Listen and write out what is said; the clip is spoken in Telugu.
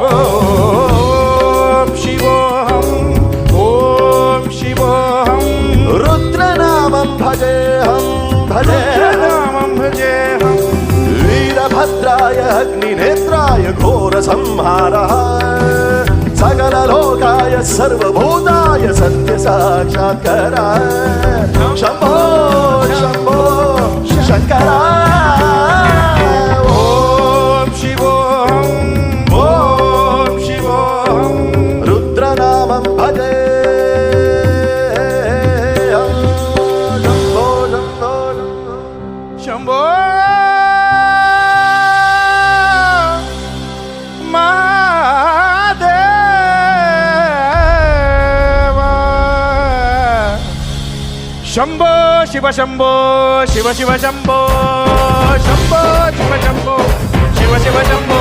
ఓం శివోహం ఓం శివోహం రుద్రనామం భజేహం నామం భజేహం వీరభద్రాయ అగ్నినేత్రాయ ఘోర సంహారః సకలలోకాయ సర్వభూతాయ సత్య సాక్షాత్కారాయ శంభో శంభో శంకర ఓం శివోహం ఓం శివోహం రుద్రనామం భజే శంభో శంభో శంభో శంభో శివ శంభో శివ శివ శంభో శంభో శివ శంభో శివ శివ శంభో